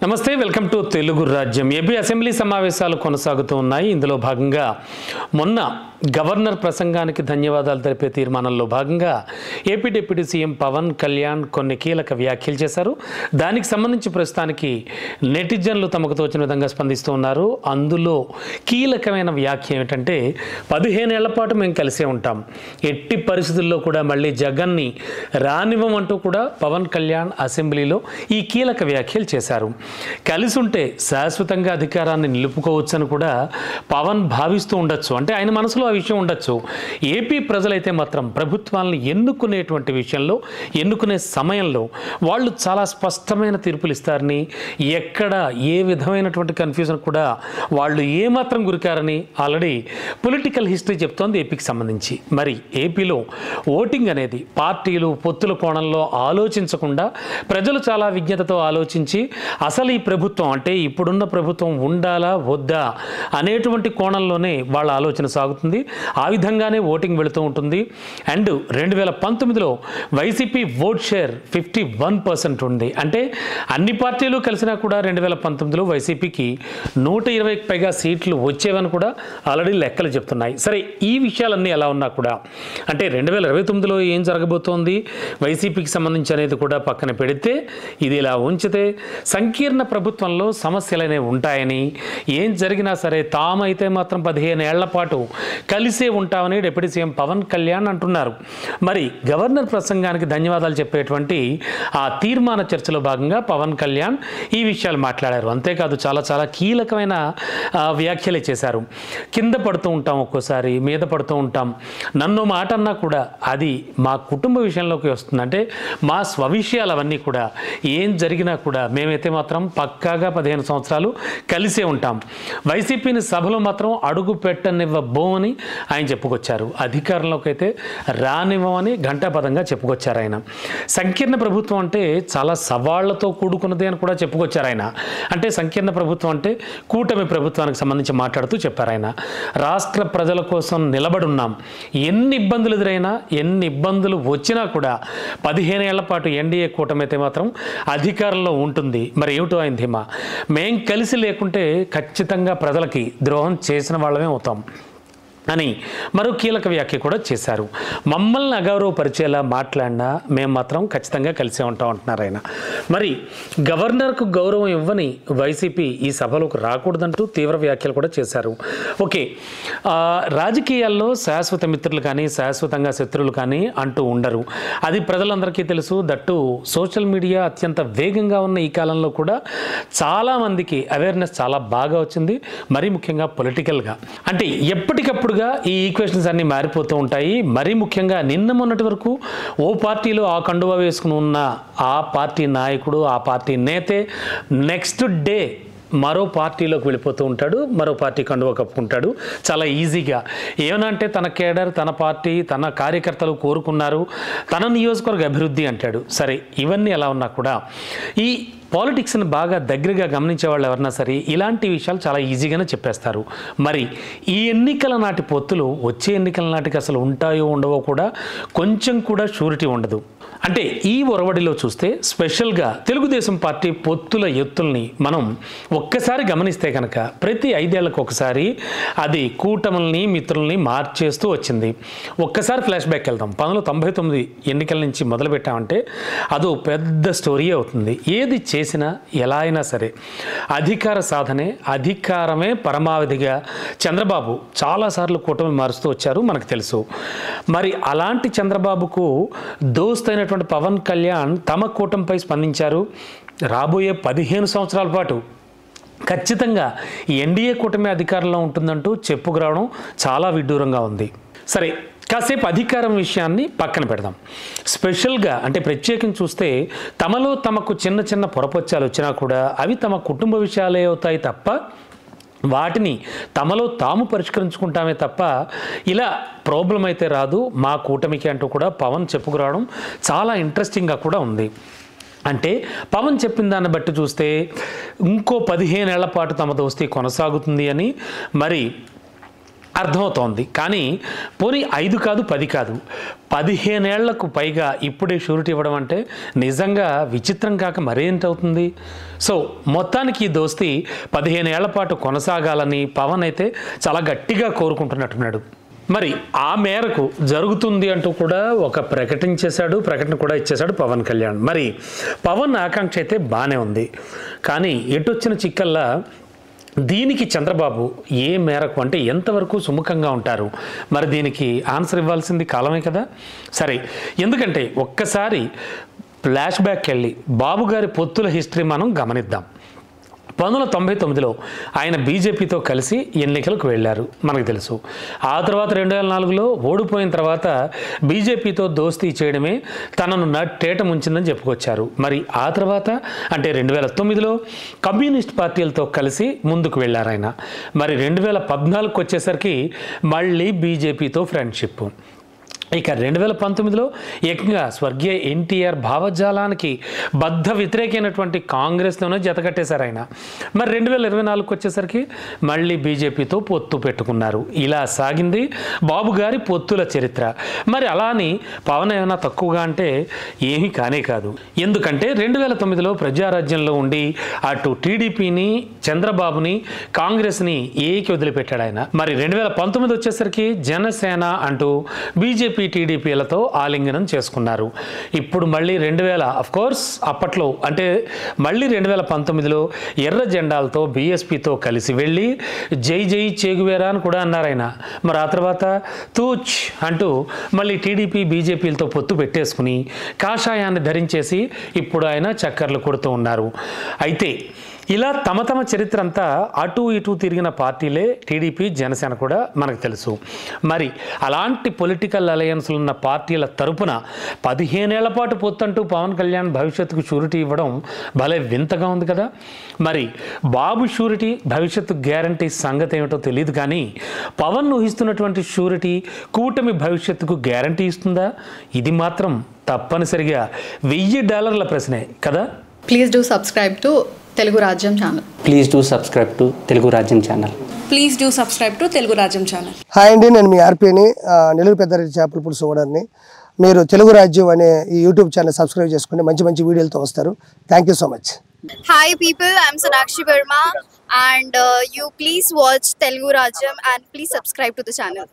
నమస్తే, welcome to Telugu రాజ్యం. AP assembly సమావేశాలు కొనసాగుతూ ఉన్నాయి. ఇందులో భాగంగా మొన్న గవర్నర్ ప్రసంగానికి ధన్యవాదాలు తెలిపే తీర్మానంలో భాగంగా AP deputy CM Pawan Kalyan కొన్ని కీలక వ్యాఖ్యలు చేశారు. దానికి సంబంధించి ప్రస్తుతానికి నెటిజన్లు తమకు తోచిన విధంగా స్పందిస్తూ ఉన్నారు. అందులో కీలకమైన వ్యాఖ్య ఏమిటంటే 15 ఏళ్ల పాటు మేము కలిసే ఉంటాం, ఎట్టి పరిస్థితుల్లో కూడా మళ్ళీ జగన్ని రానివ్వమంటూ కూడా పవన్ కళ్యాణ్ అసెంబ్లీలో ఈ కీలక వ్యాఖ్యలు చేశారు. కలిసి ఉంటే శాశ్వతంగా అధికారాన్ని నిలుపుకోవచ్చని కూడా పవన్ భావిస్తూ ఉండొచ్చు. అంటే ఆయన మనసులో ఆ విషయం ఉండొచ్చు. ఏపీ ప్రజలైతే మాత్రం ప్రభుత్వాలను ఎన్నుకునేటువంటి విషయంలో, ఎన్నుకునే సమయంలో వాళ్ళు చాలా స్పష్టమైన తీర్పులు ఇస్తారని, ఎక్కడ ఏ విధమైనటువంటి కన్ఫ్యూజన్ కూడా వాళ్ళు ఏమాత్రం గురికారని ఆల్రెడీ పొలిటికల్ హిస్టరీ చెప్తోంది ఏపీకి సంబంధించి. మరి ఏపీలో ఓటింగ్ అనేది పార్టీలు పొత్తుల కోణంలో ఆలోచించకుండా ప్రజలు చాలా విజ్ఞతతో ఆలోచించి అసలు ఈ ప్రభుత్వం అంటే ఇప్పుడున్న ప్రభుత్వం ఉండాలా వద్దా అనేటువంటి కోణంలోనే వాళ్ళ ఆలోచన సాగుతుంది. ఆ విధంగానే ఓటింగ్ వెళుతూ ఉంటుంది. అండ్ 2019లో వైసీపీ ఓట్ షేర్ 51% ఉంది. అంటే అన్ని పార్టీలు కలిసినా కూడా 2019లో వైసీపీకి 120కి పైగా సీట్లు వచ్చేవని కూడా ఆల్రెడీ లెక్కలు చెప్తున్నాయి. సరే, ఈ విషయాలన్నీ ఎలా ఉన్నా కూడా అంటే 2029లో ఏం జరగబోతోంది వైసీపీకి సంబంధించి అనేది కూడా పక్కన పెడితే, ఇది ఇలా ఉంచితే సంకీర్ణ ప్రభుత్వంలో సమస్యలనే ఉంటాయని, ఏం జరిగినా సరే తామైతే మాత్రం 15 ఏళ్ల పాటు కలిసే ఉంటామని డిప్యూటీ సీఎం పవన్ కళ్యాణ్ అంటున్నారు. మరి గవర్నర్ ప్రసంగానికి ధన్యవాదాలు చెప్పేటువంటి ఆ తీర్మాన చర్చలో భాగంగా పవన్ కళ్యాణ్ ఈ విషయాలు మాట్లాడారు. అంతేకాదు చాలా కీలకమైన వ్యాఖ్యలే చేశారు. కింద పడుతూ ఉంటాం, ఒక్కోసారి మీద పడుతూ ఉంటాం, నన్ను మాట అన్నా కూడా అది మా కుటుంబ విషయంలోకి వస్తుంది. అంటే మా స్వవిషయాలు అవన్నీ కూడా ఏం జరిగినా కూడా మేమైతే మాత్రం పక్కాగా 15 సంవత్సరాలు కలిసే ఉంటాం. వైసీపీని సభలో మాత్రం అడుగు పెట్టనివ్వబోమని ఆయన చెప్పుకొచ్చారు. అధికారంలోకి అయితే రానివ్వమని ఘంటాపదంగా చెప్పుకొచ్చారు ఆయన. సంకీర్ణ ప్రభుత్వం అంటే చాలా సవాళ్లతో కూడుకున్నది అని కూడా చెప్పుకొచ్చారు ఆయన. అంటే సంకీర్ణ ప్రభుత్వం అంటే కూటమి ప్రభుత్వానికి సంబంధించి మాట్లాడుతూ చెప్పారు ఆయన. రాష్ట్ర ప్రజల కోసం నిలబడున్నాం, ఎన్ని ఇబ్బందులు ఎదురైనా, ఎన్ని ఇబ్బందులు వచ్చినా కూడా 15 ఏళ్ల పాటు ఎన్డీఏ కూటమి అయితే మాత్రం అధికారంలో ఉంటుంది. మరి ఏమిటో ఆయన ధీమా, మేం కలిసి లేకుంటే ఖచ్చితంగా ప్రజలకి ద్రోహం చేసిన వాళ్ళమే అవుతాం అని మరో కీలక వ్యాఖ్య కూడా చేశారు. మమ్మల్ని అగౌరవపరిచేలా మాట్లాడినా మేము మాత్రం ఖచ్చితంగా కలిసే ఉంటాం అంటున్నారు ఆయన. మరి గవర్నర్కు గౌరవం ఇవ్వని వైసీపీ ఈ సభలోకి రాకూడదంటూ తీవ్ర వ్యాఖ్యలు కూడా చేశారు. ఓకే, రాజకీయాల్లో శాశ్వత మిత్రులు కానీ శాశ్వతంగా శత్రువులు కానీ అంటూ ఉండరు, అది ప్రజలందరికీ తెలుసు. దట్టు సోషల్ మీడియా అత్యంత వేగంగా ఉన్న ఈ కాలంలో కూడా చాలామందికి అవేర్నెస్ చాలా బాగా వచ్చింది. మరీ ముఖ్యంగా పొలిటికల్గా అంటే ఎప్పటికప్పుడు ఈ ఈక్వేషన్స్ అన్ని మారిపోతూ ఉంటాయి. మరీ ముఖ్యంగా నిన్న మొన్నటి వరకు ఓ పార్టీలో ఆ కండువా వేసుకుని ఉన్న ఆ పార్టీ నాయకుడు, ఆ పార్టీ నేతే నెక్స్ట్ డే మరో పార్టీలోకి వెళ్ళిపోతూ ఉంటాడు, మరో పార్టీ కండువా కప్పుకుంటాడు చాలా ఈజీగా. ఏమన్నా అంటే తన కేడర్, తన పార్టీ, తన కార్యకర్తలు కోరుకున్నారు, తన నియోజకవర్గ అభివృద్ధి అంటాడు. సరే, ఇవన్నీ ఎలా ఉన్నా కూడా ఈ పాలిటిక్స్ని బాగా దగ్గరగా గమనించే వాళ్ళు ఎవరన్నా సరే ఇలాంటి విషయాలు చాలా ఈజీగానే చెప్పేస్తారు. మరి ఈ ఎన్నికల నాటి పొత్తులు వచ్చే ఎన్నికల నాటికి అసలు ఉంటాయో ఉండవో కూడా కొంచెం కూడా షూరిటీ ఉండదు. అంటే ఈ ఒరవడిలో చూస్తే స్పెషల్గా తెలుగుదేశం పార్టీ పొత్తుల ఎత్తుల్ని మనం ఒక్కసారి గమనిస్తే కనుక ప్రతి 5 ఏళ్లకు ఒకసారి అది కూటముల్ని మిత్రుల్ని మార్చేస్తూ వచ్చింది. ఒక్కసారి ఫ్లాష్ బ్యాక్ వెళ్దాం. 1999 ఎన్నికల నుంచి మొదలుపెట్టామంటే అదో పెద్ద స్టోరీ అవుతుంది. ఏది చేసినా ఎలా అయినా సరే అధికార సాధనే, అధికారమే పరమావధిగా చంద్రబాబు చాలాసార్లు కూటమి మారుస్తూ వచ్చారు, మనకు తెలుసు. మరి అలాంటి చంద్రబాబుకు దోస్తైనటువంటి పవన్ కళ్యాణ్ తమ కూటమిపై స్పందించారు. రాబోయే 15 సంవత్సరాల పాటు ఖచ్చితంగా ఎన్డీఏ కూటమి అధికారంలో ఉంటుందంటూ చెప్పుకురావడం చాలా విడ్డూరంగా ఉంది. సరే, కాసేపు అధికారం విషయాన్ని పక్కన పెడదాం. స్పెషల్గా అంటే ప్రత్యేకించి చూస్తే తమలో తమకు చిన్న పొరపొచ్చాలు వచ్చినా కూడా అవి తమ కుటుంబ విషయాలే అవుతాయి తప్ప వాటిని తమలో తాము పరిష్కరించుకుంటామే తప్ప ఇలా ప్రాబ్లం అయితే రాదు మా కూటమికి అంటూ కూడా పవన్ చెప్పుకురావడం చాలా ఇంట్రెస్టింగ్గా కూడా ఉంది. అంటే పవన్ చెప్పిన దాన్ని బట్టి చూస్తే ఇంకో 15 ఏళ్ల పాటు తమ దోస్తీ కొనసాగుతుంది అని, మరి అర్థమవుతోంది. కానీ పోనీ 5 కాదు 10 కాదు 15 ఏళ్లకు పైగా ఇప్పుడే షూరిటీ ఇవ్వడం అంటే నిజంగా విచిత్రం కాక మరేంటవుతుంది. సో మొత్తానికి ఈ దోస్తీ 15 ఏళ్ల పాటు కొనసాగాలని పవన్ అయితే చాలా గట్టిగా కోరుకుంటున్నట్టున్నాడు. మరి ఆ మేరకు జరుగుతుంది అంటూ కూడా ఒక ప్రకటన కూడా ఇచ్చేశాడు పవన్ కళ్యాణ్. మరి పవన్ ఆకాంక్ష అయితే బాగానే ఉంది. కానీ ఎటొచ్చిన చిక్కల్లా దీనికి చంద్రబాబు ఏ మేరకు అంటే ఎంతవరకు సుముఖంగా ఉంటారు, మరి దీనికి ఆన్సర్ ఇవ్వాల్సింది కాలమే కదా. సరే, ఎందుకంటే ఒక్కసారి ఫ్లాష్ బ్యాక్ వెళ్ళి బాబు గారి పొత్తుల హిస్టరీ మనం గమనిద్దాం. 1999లో ఆయన బీజేపీతో కలిసి ఎన్నికలకు వెళ్ళారు, మనకు తెలుసు. ఆ తర్వాత 2004లో ఓడిపోయిన తర్వాత బీజేపీతో దోస్తీ చేయడమే తనను నట్టేట ముంచిందని చెప్పుకొచ్చారు. మరి ఆ తర్వాత అంటే 2009లో కమ్యూనిస్ట్ పార్టీలతో కలిసి ముందుకు వెళ్ళారు ఆయన. మరి 2014కు వచ్చేసరికి మళ్ళీ బీజేపీతో ఫ్రెండ్షిప్. ఇక 2019లో ఏకంగా స్వర్గీయ ఎన్టీఆర్ భావజాలానికి బద్ధ వ్యతిరేకమైనటువంటి కాంగ్రెస్తోనే జతకట్టేశారు ఆయన. మరి 2024కు వచ్చేసరికి మళ్ళీ బీజేపీతో పొత్తు పెట్టుకున్నారు. ఇలా సాగింది బాబు గారి పొత్తుల చరిత్ర. మరి అలా అని పవన్ ఏమైనా తక్కువగా అంటే ఏమీ కానే కాదు. ఎందుకంటే 2009లో ప్రజారాజ్యంలో ఉండి అటు టీడీపీని, చంద్రబాబుని, కాంగ్రెస్ని ఏకి వదిలిపెట్టాడు ఆయన. మరి 2019 వచ్చేసరికి జనసేన అంటూ బీజేపీ టీడీపీలతో ఆలింగనం చేసుకున్నారు. ఇప్పుడు మళ్ళీ 2000 అఫ్కోర్స్ అప్పట్లో అంటే మళ్ళీ 2019లో ఎర్ర జెండాలతో బీఎస్పీతో కలిసి వెళ్ళి జై జై చేగువేరా అని కూడా అన్నారు ఆయన. మరి ఆ తర్వాత తూచ్ అంటూ మళ్ళీ టీడీపీ బీజేపీలతో పొత్తు పెట్టేసుకుని కాషాయాన్ని ధరించేసి ఇప్పుడు ఆయన చక్కర్లు కొడుతూ ఉన్నారు. అయితే ఇలా తమ చరిత్ర అంతా అటు ఇటు తిరిగిన పార్టీలే టీడీపీ, జనసేన కూడా మనకు తెలుసు. మరి అలాంటి పొలిటికల్ అలయన్స్లు ఉన్న పార్టీల తరపున 15 ఏళ్ల పాటు పొత్తంటూ పవన్ కళ్యాణ్ భవిష్యత్తుకు షూరిటీ ఇవ్వడం భలే వింతగా ఉంది కదా. మరి బాబు షూరిటీ, భవిష్యత్తు గ్యారంటీ సంగతి ఏమిటో తెలియదు. కానీ పవన్ ఊహిస్తున్నటువంటి షూరిటీ కూటమి భవిష్యత్తుకు గ్యారంటీ ఇస్తుందా? ఇది మాత్రం తప్పనిసరిగా $1000 ప్రశ్నే కదా. Please do subscribe to Telugu Rajyam channel. Please do subscribe to Telugu Rajyam channel. Please do subscribe to Telugu Rajyam channel. Hi అండి, నేను మీ ఆర్పీని, నెల్లూరు పెద్దారెడ్డి చేపల పులుసు ఓనర్ని. మీరు తెలుగు రాజ్యం అనే ఈ యూట్యూబ్ ఛానల్ సబ్స్క్రైబ్ చేసుకుని మంచి వీడియోలతో వస్తారు. Thank you so much. Hi people, I'm Sonakshi Verma and you please watch Telugu Rajyam and please subscribe to the channel.